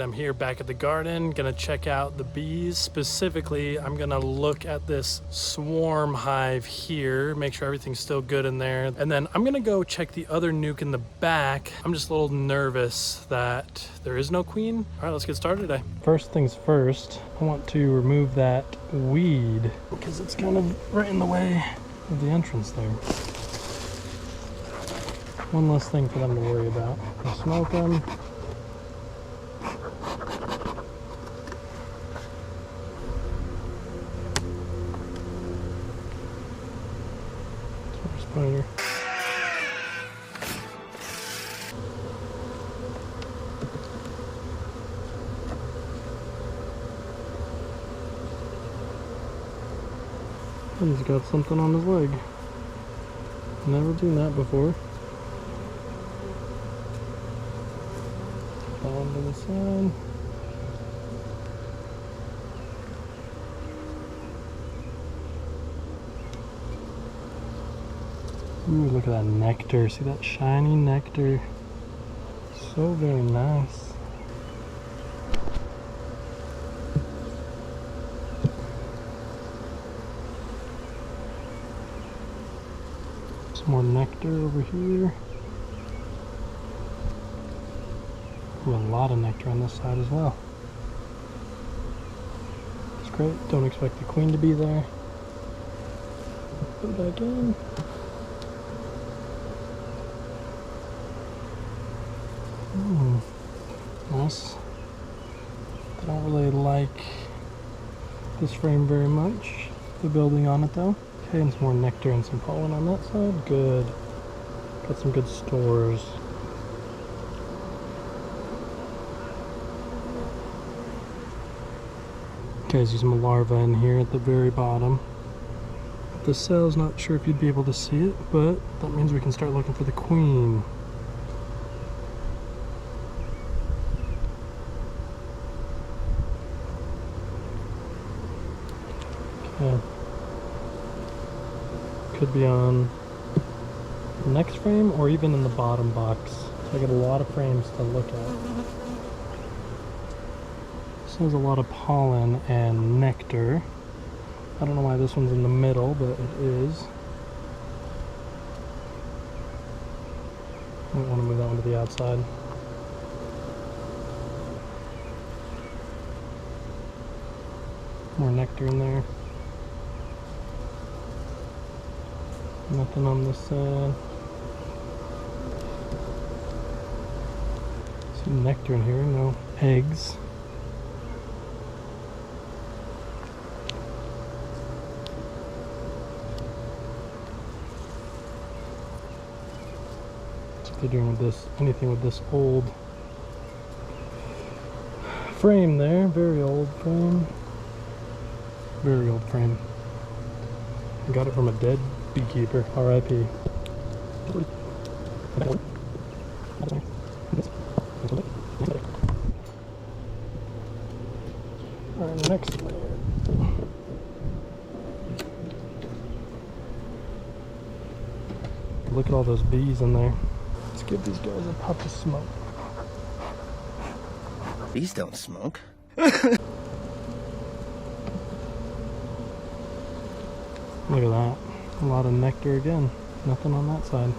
I'm here back at the garden, gonna check out the bees. Specifically, I'm gonna look at this swarm hive here, make sure everything's still good in there. And then I'm gonna go check the other nuke in the back. I'm just a little nervous that there is no queen. All right, let's get started today. First things first, I want to remove that weed because it's kind of right in the way of the entrance there. One less thing for them to worry about. I'll smoke them. Spider. He's got something on his leg. Never seen that before. Down to the side. Ooh, look at that nectar. See that shiny nectar? So very nice. Some more nectar over here. Ooh, a lot of nectar on this side as well. It's great. Don't expect the queen to be there. Put it back in. Nice. I don't really like this frame very much. The building on it though. Okay, and some more nectar and some pollen on that side. Good. Got some good stores. Okay, see some larva in here at the very bottom. The cell's not sure if you'd be able to see it, but that means we can start looking for the queen. Yeah. Could be on the next frame or even in the bottom box. So I got a lot of frames to look at. This has a lot of pollen and nectar. I don't know why this one's in the middle, but it is. I don't want to move that one to the outside. More nectar in there. Nothing on this side. Some nectar in here, no eggs. That's what they're doing with this, anything with this old frame there, very old frame. Very old frame. I got it from a dead beekeeper, R.I.P. Alright, next layer. Look at all those bees in there. Let's give these guys a puff of smoke. Bees don't smoke. Look at that. A lot of nectar again. Nothing on that side.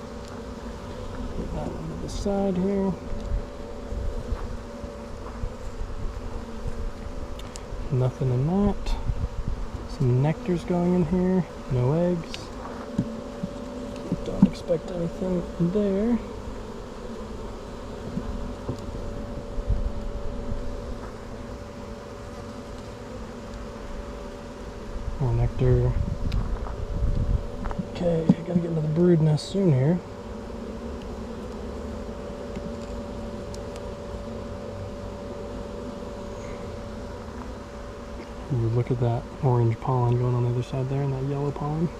Put that one to the side here. Nothing in that. Some nectar's going in here. No eggs. Don't expect anything there. More nectar. Okay, I gotta get into the brood nest soon here. Ooh, look at that orange pollen going on the other side there and that yellow pollen.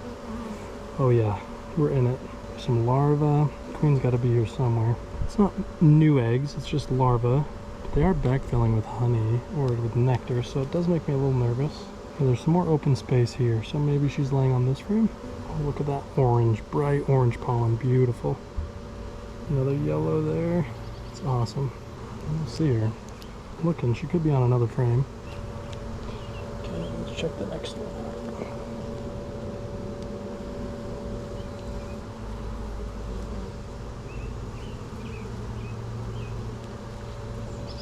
Oh yeah, we're in it. Some larva. Queen's gotta be here somewhere. It's not new eggs, it's just larva. But they are backfilling with honey or with nectar, so it does make me a little nervous. And there's some more open space here, so maybe she's laying on this frame. Oh, look at that orange, bright orange pollen, beautiful. Another yellow there. It's awesome. I don't see her. looking. She could be on another frame. Okay, let's check the next one.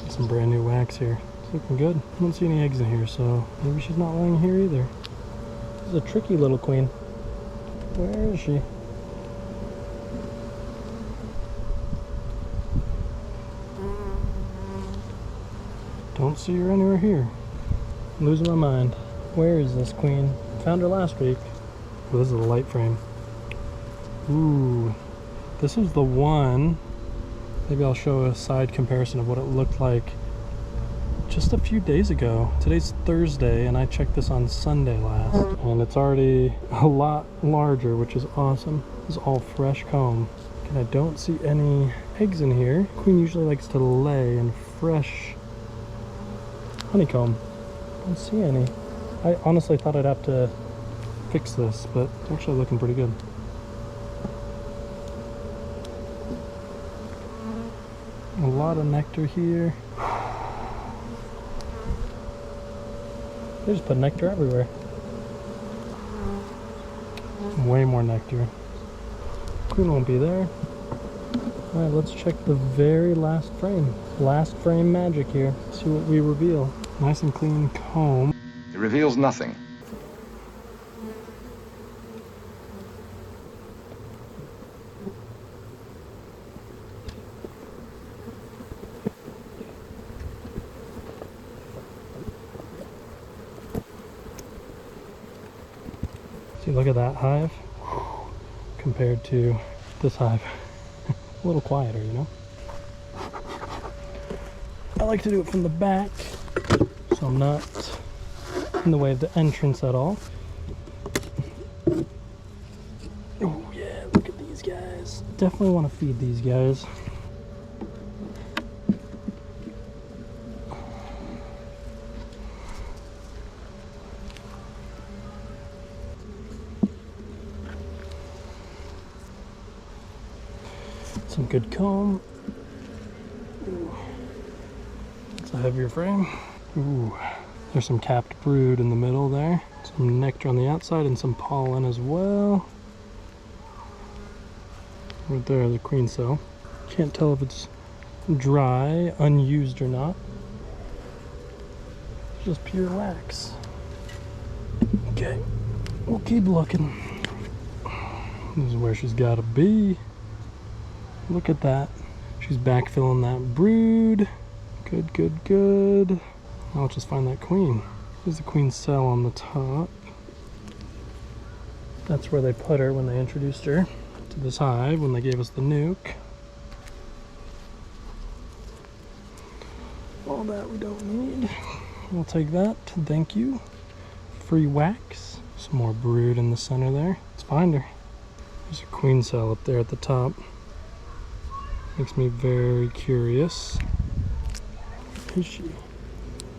Some brand new wax here. It's looking good. I don't see any eggs in here, so maybe she's not laying here either. This is a tricky little queen. Where is she? Don't see her anywhere here. I'm losing my mind. Where is this queen? Found her last week. Oh, this is a light frame. Ooh, this was the one. Maybe I'll show a side comparison of what it looked like just a few days ago. Today's Thursday and I checked this on Sunday last, and it's already a lot larger, which is awesome. This is all fresh comb. And I don't see any eggs in here. Queen usually likes to lay in fresh honeycomb. Don't see any. I honestly thought I'd have to fix this, but it's actually looking pretty good. A lot of nectar here. They just put nectar everywhere. Way more nectar. Queen won't be there. Alright, let's check the very last frame. Last frame magic here. See what we reveal. Nice and clean comb. It reveals nothing. See, look at that hive compared to this hive. A little quieter, you know? I like to do it from the back, so I'm not in the way of the entrance at all. Oh yeah, look at these guys. Definitely want to feed these guys. Some good comb. Ooh. It's a heavier frame. Ooh, there's some capped brood in the middle there. Some nectar on the outside and some pollen as well. Right there is a queen cell. Can't tell if it's dry, unused or not. It's just pure wax. Okay, we'll keep looking. This is where she's gotta be. Look at that. She's backfilling that brood. Good, good, good. Now let's just find that queen. There's the queen cell on the top. That's where they put her when they introduced her to this hive, when they gave us the nuke. All that we don't need. We'll take that. Thank you. Free wax. Some more brood in the center there. Let's find her. There's a queen cell up there at the top. Makes me very curious. Where is she?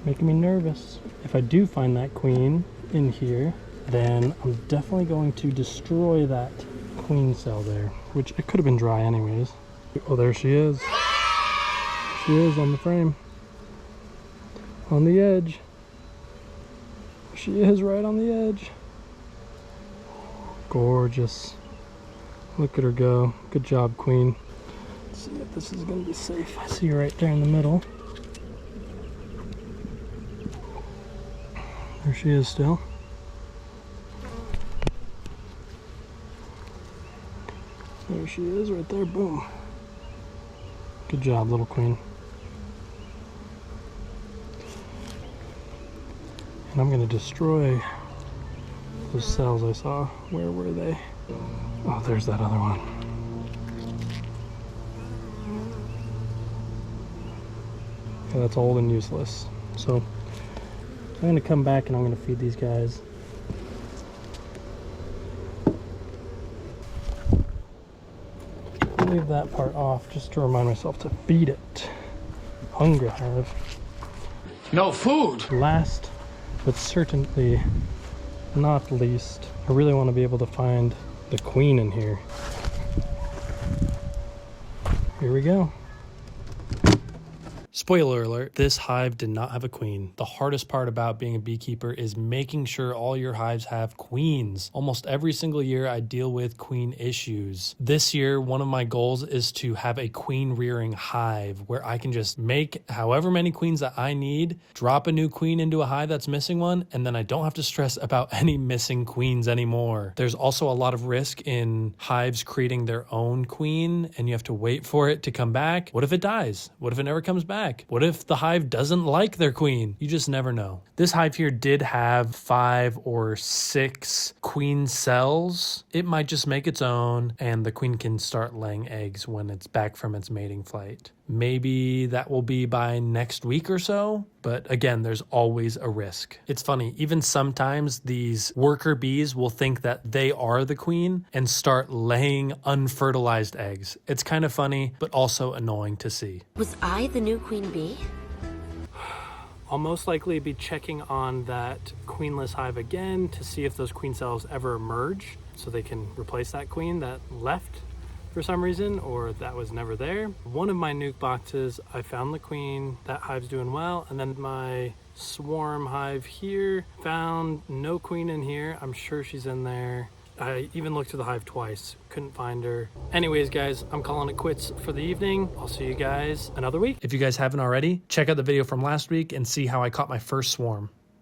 Making me nervous. If I do find that queen in here, then I'm definitely going to destroy that queen cell there, which it could have been dry anyways. Oh, there she is. She is on the frame. On the edge. She is right on the edge. Gorgeous. Look at her go. Good job, queen. Let's see if this is going to be safe. I see her right there in the middle. There she is still. There she is right there. Boom. Good job, little queen. And I'm going to destroy those cells I saw. Where were they? Oh, there's that other one. Yeah, that's old and useless. So I'm going to come back and I'm going to feed these guys. I'll leave that part off just to remind myself to feed it. Hungry hive. No food! Last, but certainly not least, I really want to be able to find the queen in here. Here we go. Spoiler alert, this hive did not have a queen. The hardest part about being a beekeeper is making sure all your hives have queens. Almost every single year I deal with queen issues. This year, one of my goals is to have a queen rearing hive where I can just make however many queens that I need, drop a new queen into a hive that's missing one, and then I don't have to stress about any missing queens anymore. There's also a lot of risk in hives creating their own queen and you have to wait for it to come back. What if it dies? What if it never comes back? What if the hive doesn't like their queen? You just never know. This hive here did have 5 or 6 queen cells. It might just make its own and the queen can start laying eggs when it's back from its mating flight. Maybe that will be by next week or so. But again, there's always a risk. It's funny, even sometimes these worker bees will think that they are the queen and start laying unfertilized eggs. It's kind of funny, but also annoying to see. Was I the new queen bee? I'll most likely be checking on that queenless hive again to see if those queen cells ever emerge so they can replace that queen that left for some reason, or that was never there. One of my nuke boxes, I found the queen. That hive's doing well. And then my swarm hive here, found no queen in here. I'm sure she's in there. I even looked through the hive twice, couldn't find her. Anyways, guys, I'm calling it quits for the evening. I'll see you guys another week. If you guys haven't already, check out the video from last week and see how I caught my first swarm.